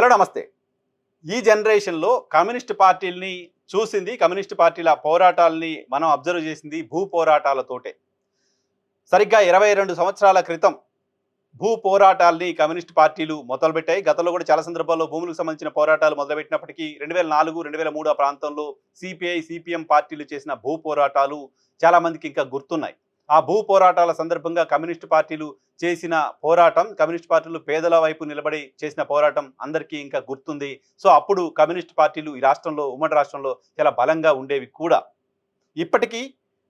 Hello నమస్తే. ఈ జనరేషన్‌లో కమ్యూనిస్ట్ పార్టీలని చూసింది, కమ్యూనిస్ట్ పార్టీల పోరాటాల్ని మనం అబ్జర్వ్ చేసింది భూ పోరాటాలతోటే. సరిగ్గా 22 సంవత్సరాల క్రితం భూ పోరాటాల్ని కమ్యూనిస్ట్ పార్టీలు మొదలుపెట్టాయి. గతంలో కూడా చాలా సందర్భాల్లో భూములకు సంబంధించిన పోరాటాలు మొదలుపెట్టినప్పటికీ 2004, 2003 ఆ ప్రాంతంలో సిపిఐ, సిపిఎం పార్టీలు చేసిన భూ పోరాటాలు చాలా మందికి ఇంకా గుర్తున్నాయి. ఆ భూ పోరాటాల సందర్భంగా కమ్యూనిస్ట్ పార్టీలు చేసిన పోరాటం, కమ్యూనిస్ట్ పార్టీలు పేదల వైపు నిలబడి చేసిన పోరాటం అందరికీ ఇంకా గుర్తుంది. సో, అప్పుడు కమ్యూనిస్ట్ పార్టీలు ఈ రాష్ట్రంలో, ఉమ్మడి రాష్ట్రంలో చాలా బలంగా ఉండేవి కూడా. ఇప్పటికీ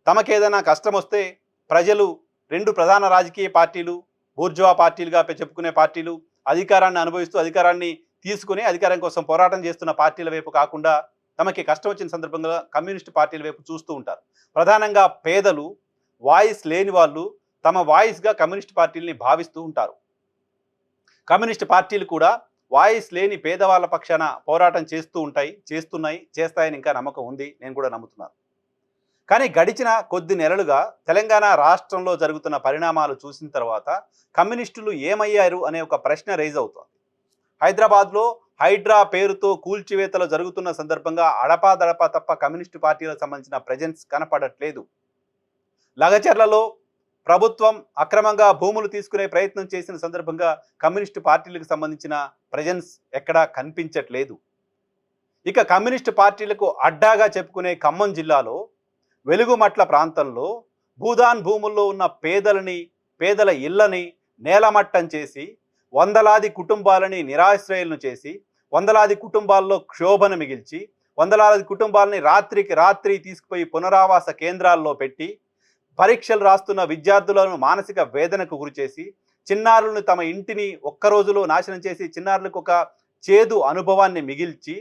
తమకేదైనా కష్టమొస్తే ప్రజలు 2 ప్రధాన రాజకీయ పార్టీలు, బూర్జువా పార్టీలుగా చెప్పుకునే పార్టీలు, అధికారాన్ని అనుభవిస్తూ అధికారాన్ని తీసుకుని అధికారం కోసం పోరాటం చేస్తున్న పార్టీల వైపు కాకుండా తమకి కష్టం వచ్చిన సందర్భంగా కమ్యూనిస్ట్ పార్టీల వైపు చూస్తూ ఉంటారు. ప్రధానంగా పేదలు, వాయిస్ లేని వాళ్ళు తమ వాయిస్‌గా కమ్యూనిస్ట్ పార్టీలని భావిస్తూ ఉంటారు. కమ్యూనిస్ట్ పార్టీలు కూడా వాయిస్ లేని పేదవాళ్ళ పక్షాన పోరాటం చేస్తూ ఉంటాయి, చేస్తున్నాయి, చేస్తాయని ఇంకా నమ్మకం ఉంది. నేను కూడా నమ్ముతున్నాను. కానీ గడిచిన కొద్ది నెలలుగా తెలంగాణ రాష్ట్రంలో జరుగుతున్న పరిణామాలు చూసిన తర్వాత కమ్యూనిస్టులు ఏమయ్యారు అనే ఒక ప్రశ్న రైజ్ అవుతోంది. హైదరాబాద్లో హైడ్రా పేరుతో కూల్చివేతలు జరుగుతున్న సందర్భంగా అడపాదడపా తప్ప కమ్యూనిస్టు పార్టీలకు సంబంధించిన ప్రెజెన్స్ కనపడట్లేదు. లగచర్లలో ప్రభుత్వం అక్రమంగా భూములు తీసుకునే ప్రయత్నం చేసిన సందర్భంగా కమ్యూనిస్టు పార్టీలకు సంబంధించిన ప్రెజెన్స్ ఎక్కడా కనిపించట్లేదు. ఇక కమ్యూనిస్టు పార్టీలకు అడ్డాగా చెప్పుకునే ఖమ్మం జిల్లాలో వెలుగుమట్ల ప్రాంతంలో భూదాన్ భూముల్లో ఉన్న పేదల ఇళ్లని నేలమట్టం చేసి వందలాది కుటుంబాలని నిరాశ్రయులను చేసి వందలాది కుటుంబాల్లో క్షోభను మిగిల్చి వందలాది కుటుంబాలని రాత్రికి రాత్రి తీసుకుపోయి పునరావాస కేంద్రాల్లో పెట్టి పరీక్షలు రాస్తున్న విద్యార్థులను మానసిక వేదనకు గురిచేసి చిన్నారులను తమ ఇంటిని ఒక్క రోజులో నాశనం చేసి చిన్నారులకు ఒక చేదు అనుభవాన్ని మిగిల్చి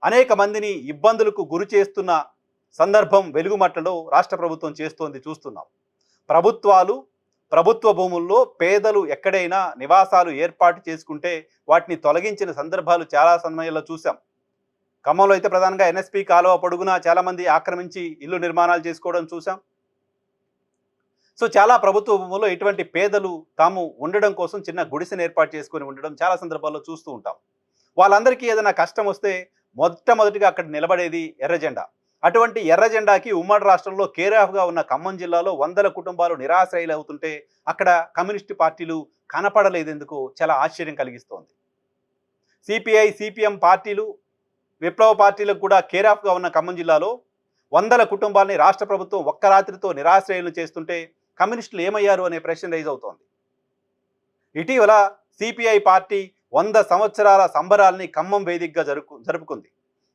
అనేక మందిని ఇబ్బందులకు గురి చేస్తున్న సందర్భం వెలుగుమట్లలో రాష్ట్ర ప్రభుత్వం చేస్తోంది చూస్తున్నాం. ప్రభుత్వ భూముల్లో పేదలు ఎక్కడైనా నివాసాలు ఏర్పాటు చేసుకుంటే వాటిని తొలగించిన సందర్భాలు చాలా సమయంలో చూసాం. ఖమ్మంలో అయితే ప్రధానంగా ఎన్ఎస్పి కాలువ పొడుగునా చాలామంది ఆక్రమించి ఇల్లు నిర్మాణాలు చేసుకోవడం చూసాం. సో, చాలా ప్రభుత్వ భూముల్లో ఇటువంటి పేదలు తాము ఉండడం కోసం చిన్న గుడిసెను ఏర్పాటు చేసుకొని ఉండడం చాలా సందర్భాల్లో చూస్తూ ఉంటాం. వాళ్ళందరికీ ఏదైనా కష్టం వస్తే మొట్టమొదటిగా అక్కడ నిలబడేది ఎర్రజెండా. అటువంటి ఎర్రజెండాకి ఉమ్మడి రాష్ట్రంలో కేరాఫ్గా ఉన్న ఖమ్మం జిల్లాలో వందల కుటుంబాలు నిరాశ్రయులు అవుతుంటే అక్కడ కమ్యూనిస్టు పార్టీలు కనపడలేదెందుకు చాలా ఆశ్చర్యం కలిగిస్తోంది. సిపిఐ, సిపిఎం పార్టీలు, విప్లవ పార్టీలకు కూడా కేరాఫ్గా ఉన్న ఖమ్మం జిల్లాలో వందల కుటుంబాలని రాష్ట్ర ప్రభుత్వం ఒక్క రాత్రితో నిరాశ్రయులు చేస్తుంటే కమ్యూనిస్టులు ఏమయ్యారు అనే ప్రశ్న రైజ్ అవుతోంది. ఇటీవల సిపిఐ పార్టీ 100 సంవత్సరాల సంబరాల్ని ఖమ్మం వేదికగా జరుపుకుంది.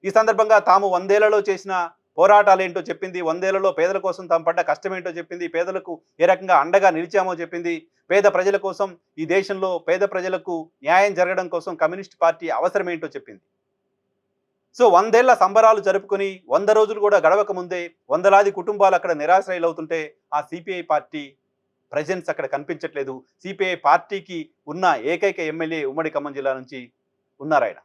ఈ సందర్భంగా తాము 100 ఏళ్లలో చేసిన పోరాటాలేంటో చెప్పింది, 100 ఏళ్లలో పేదల కోసం తాము పడ్డ కష్టమేంటో చెప్పింది, పేదలకు ఏ రకంగా అండగా నిలిచామో చెప్పింది, పేద ప్రజల కోసం ఈ దేశంలో పేద ప్రజలకు న్యాయం జరగడం కోసం కమ్యూనిస్ట్ పార్టీ అవసరమేంటో చెప్పింది. సో, 100 ఏళ్ల సంబరాలు జరుపుకొని 100 రోజులు కూడా గడవక ముందే వందలాది కుటుంబాలు అక్కడ నిరాశ్రయులు అవుతుంటే ఆ సిపిఐ పార్టీ ప్రెజెన్స్ అక్కడ కనిపించట్లేదు. సిపిఐ పార్టీకి ఉన్న ఏకైక ఎమ్మెల్యే ఉమ్మడి ఖమ్మం జిల్లా నుంచి ఉన్నారాయన.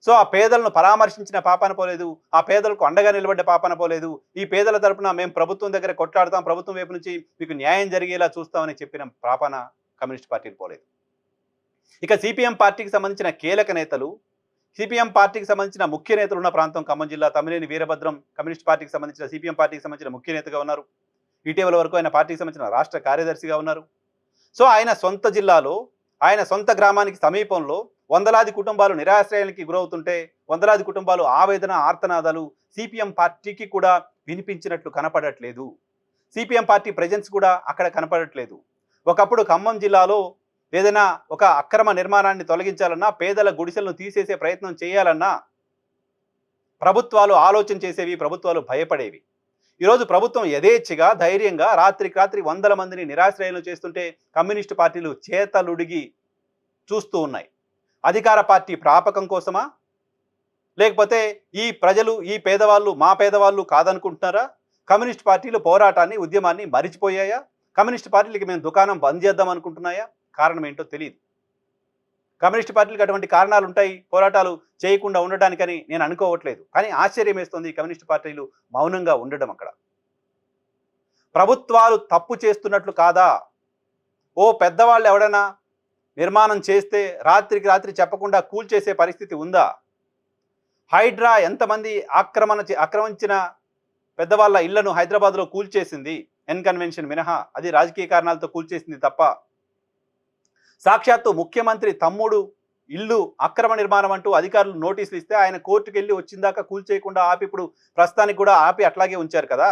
సో, ఆ పేదలను పరామర్శించిన పాపాన పోలేదు, ఆ పేదలకు అండగా నిలబడ్డ పాపాన పోలేదు, ఈ పేదల తరపున మేము ప్రభుత్వం దగ్గర కొట్లాడతాం, ప్రభుత్వం వైపు నుంచి మీకు న్యాయం జరిగేలా చూస్తామని చెప్పిన పాపాన కమ్యూనిస్ట్ పార్టీలు పోలేదు. ఇక సిపిఎం పార్టీకి సంబంధించిన కీలక నేతలు, సిపిఎం పార్టీకి సంబంధించిన ముఖ్య నేతలు ఉన్న ప్రాంతం ఖమ్మం జిల్లా. తమ్మినేని వీరభద్రం కమ్యూనిస్ట్ పార్టీకి సంబంధించిన సిపిఎం పార్టీకి సంబంధించిన ముఖ్య నేతగా ఉన్నారు. ఇటీవల వరకు ఆయన పార్టీకి సంబంధించిన రాష్ట్ర కార్యదర్శిగా ఉన్నారు. సో, ఆయన సొంత జిల్లాలో, ఆయన సొంత గ్రామానికి సమీపంలో వందలాది కుటుంబాలు నిరాశ్రయానికి గురవుతుంటే వందలాది కుటుంబాలు ఆవేదన, ఆర్తనాదాలు సిపిఎం పార్టీకి కూడా వినిపించినట్లు కనపడట్లేదు. సిపిఎం పార్టీ ప్రెజెన్స్ కూడా అక్కడ కనపడట్లేదు. ఒకప్పుడు ఖమ్మం జిల్లాలో ఏదైనా ఒక అక్రమ నిర్మాణాన్ని తొలగించాలన్నా, పేదల గుడిసెలను తీసేసే ప్రయత్నం చేయాలన్నా ప్రభుత్వాలు ఆలోచన చేసేవి, ప్రభుత్వాలు భయపడేవి. ఈరోజు ప్రభుత్వం యథేచ్ఛగా ధైర్యంగా రాత్రికి రాత్రి వందల మందిని నిరాశ్రయాలు చేస్తుంటే కమ్యూనిస్టు పార్టీలు చేతలుడిగి చూస్తూ ఉన్నాయి. అధికార పార్టీ ప్రాపకం కోసమా, లేకపోతే ఈ ప్రజలు, ఈ పేదవాళ్ళు మా పేదవాళ్ళు కాదనుకుంటున్నారా? కమ్యూనిస్ట్ పార్టీలు పోరాటాన్ని, ఉద్యమాన్ని మరిచిపోయాయా? కమ్యూనిస్ట్ పార్టీలకి మేము దుకాణం బంద్ చేద్దాం అనుకుంటున్నాయా? కారణం ఏంటో తెలియదు. కమ్యూనిస్ట్ పార్టీలకు అటువంటి కారణాలు ఉంటాయి పోరాటాలు చేయకుండా ఉండడానికని నేను అనుకోవట్లేదు. కానీ ఆశ్చర్యం వేస్తుంది ఈ కమ్యూనిస్ట్ పార్టీలు మౌనంగా ఉండడం. అక్కడ ప్రభుత్వాలు తప్పు చేస్తున్నట్లు కాదా? ఓ పెద్దవాళ్ళు ఎవడైనా నిర్మాణం చేస్తే రాత్రికి రాత్రి చెప్పకుండా కూల్చేసే పరిస్థితి ఉందా? హైడ్రా ఎంతమంది ఆక్రమించిన పెద్దవాళ్ళ ఇళ్లను హైదరాబాద్లో కూల్చేసింది? కన్వెన్షన్ మినహా, అది రాజకీయ కారణాలతో కూల్చేసింది తప్ప. సాక్షాత్తు ముఖ్యమంత్రి తమ్ముడు ఇల్లు అక్రమ నిర్మాణం అంటూ అధికారులు నోటీసులు ఇస్తే ఆయన కోర్టుకు వెళ్ళి వచ్చిందాకా కూల్చేయకుండా ఆపి ఇప్పుడు ప్రస్తుతానికి కూడా ఆపి అట్లాగే ఉంచారు కదా.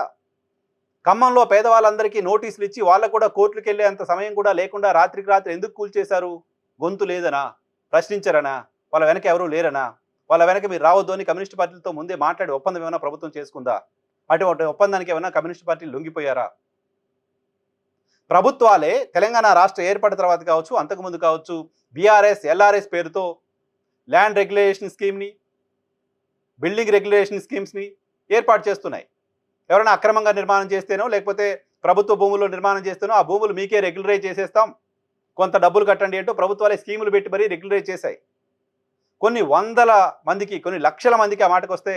ఖమ్మంలో పేదవాళ్ళందరికీ నోటీసులు ఇచ్చి వాళ్ళకు కూడా కోర్టుకు వెళ్ళే అంత సమయం కూడా లేకుండా రాత్రికి రాత్రి ఎందుకు కూల్చేశారు? గొంతు లేదనా? ప్రశ్నించరనా? వాళ్ళ వెనక ఎవరూ లేరనా? వాళ్ళ వెనక మీరు రావద్దు అని కమ్యూనిస్ట్ పార్టీలతో ముందే మాట్లాడి ఒప్పందం ఏమైనా ప్రభుత్వం చేసుకుందా? అటువంటి ఒప్పందానికి ఏమైనా కమ్యూనిస్ట్ పార్టీలు లొంగిపోయారా? ప్రభుత్వాలే తెలంగాణ రాష్ట్ర ఏర్పడిన తర్వాత కావచ్చు, అంతకుముందు కావచ్చు, బీఆర్ఎస్ ఎల్ఆర్ఎస్ పేరుతో ల్యాండ్ రెగ్యులేషన్ స్కీమ్ని, బిల్డింగ్ రెగ్యులేషన్ స్కీమ్స్ని ఏర్పాటు చేస్తున్నాయి. ఎవరైనా అక్రమంగా నిర్మాణం చేస్తేనో లేకపోతే ప్రభుత్వ భూముల్లో నిర్మాణం చేస్తేనో ఆ భూములు మీకే రెగ్యులరైజ్ చేసేస్తాం, కొంత డబ్బులు కట్టండి అంటూ ప్రభుత్వాలే స్కీములు పెట్టి మరీ రెగ్యులరైజ్ చేశాయి. కొన్ని వందల మందికి, కొన్ని లక్షల మందికి ఆ మాటకు వస్తే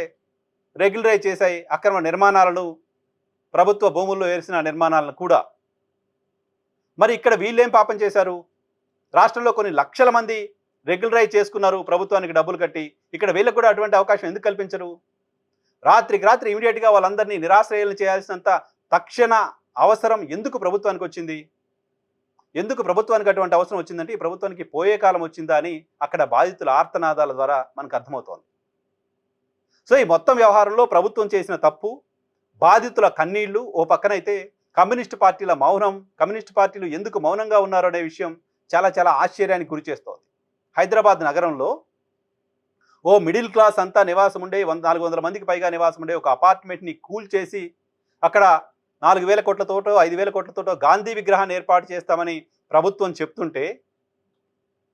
రెగ్యులరైజ్ చేశాయి అక్రమ నిర్మాణాలను, ప్రభుత్వ భూముల్లో వేసిన నిర్మాణాలను కూడా. మరి ఇక్కడ వీళ్ళేం పాపం చేశారు? రాష్ట్రంలో కొన్ని లక్షల మంది రెగ్యులరైజ్ చేసుకున్నారు ప్రభుత్వానికి డబ్బులు కట్టి. ఇక్కడ వీళ్ళకు కూడా అటువంటి అవకాశం ఎందుకు కల్పించరు? రాత్రికి రాత్రి ఇమీడియట్గా వాళ్ళందరినీ నిరాశ్రయాలను చేయాల్సినంత తక్షణ అవసరం ఎందుకు ప్రభుత్వానికి వచ్చింది? ఎందుకు ప్రభుత్వానికి అటువంటి అవసరం వచ్చిందంటే ఈ ప్రభుత్వానికి పోయే కాలం వచ్చిందా అని అక్కడ బాధితుల ఆర్తనాదాల ద్వారా మనకు అర్థమవుతోంది. సో ఈ మొత్తం వ్యవహారంలో ప్రభుత్వం చేసిన తప్పు, బాధితుల కన్నీళ్లు ఓ పక్కనైతే కమ్యూనిస్ట్ పార్టీల మౌనం, కమ్యూనిస్ట్ పార్టీలు ఎందుకు మౌనంగా ఉన్నారో అనే విషయం చాలా చాలా ఆశ్చర్యానికి గురి చేస్తోంది. హైదరాబాద్ నగరంలో ఓ మిడిల్ క్లాస్ అంతా నివాసం ఉండే 400 మందికి పైగా నివాసం ఉండే ఒక అపార్ట్మెంట్ని కూల్చేసి అక్కడ 4,000 కోట్లతోటో 5,000 కోట్లతోటో గాంధీ విగ్రహాన్ని ఏర్పాటు చేస్తామని ప్రభుత్వం చెప్తుంటే,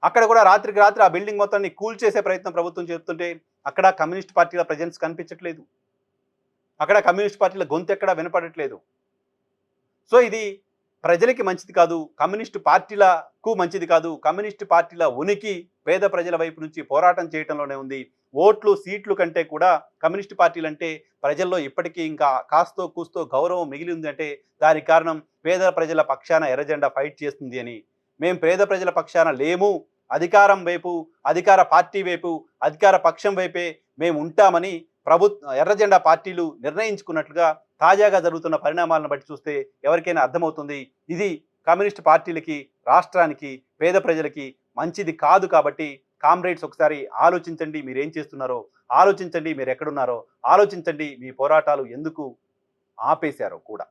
అక్కడ కూడా రాత్రికి రాత్రి ఆ బిల్డింగ్ మొత్తాన్ని కూల్చేసే ప్రయత్నం ప్రభుత్వం చేస్తుంటే అక్కడ కమ్యూనిస్ట్ పార్టీల ప్రజెన్స్ కనిపించట్లేదు, అక్కడ కమ్యూనిస్ట్ పార్టీల గొంతు ఎక్కడా వినపడట్లేదు. సో ఇది ప్రజలకి మంచిది కాదు, కమ్యూనిస్టు పార్టీలకు మంచిది కాదు. కమ్యూనిస్టు పార్టీల ఉనికి పేద ప్రజల వైపు నుంచి పోరాటం చేయడంలోనే ఉంది. ఓట్లు సీట్లు కంటే కూడా కమ్యూనిస్టు పార్టీలు అంటే ప్రజల్లో ఇప్పటికీ ఇంకా కాస్తో కూస్తో గౌరవం మిగిలి ఉంది అంటే దానికి కారణం పేద ప్రజల పక్షాన ఎర్రజెండా ఫైట్ చేస్తుంది అని. మేము పేద ప్రజల పక్షాన లేము, అధికారం వైపు, అధికార పార్టీ వైపు, అధికార పక్షం వైపే మేము ఉంటామని ఎర్రజెండా పార్టీలు నిర్ణయించుకున్నట్లుగా తాజాగా జరుగుతున్న పరిణామాలను బట్టి చూస్తే ఎవరికైనా అర్థమవుతుంది ఇది కమ్యూనిస్ట్ పార్టీలకి, రాష్ట్రానికి, పేద ప్రజలకి మంచిది కాదు. కాబట్టి కామ్రేడ్స్ ఒకసారి ఆలోచించండి, మీరేం చేస్తున్నారో ఆలోచించండి, మీరు ఎక్కడున్నారో ఆలోచించండి, మీ పోరాటాలు ఎందుకు ఆపేశారో కూడా.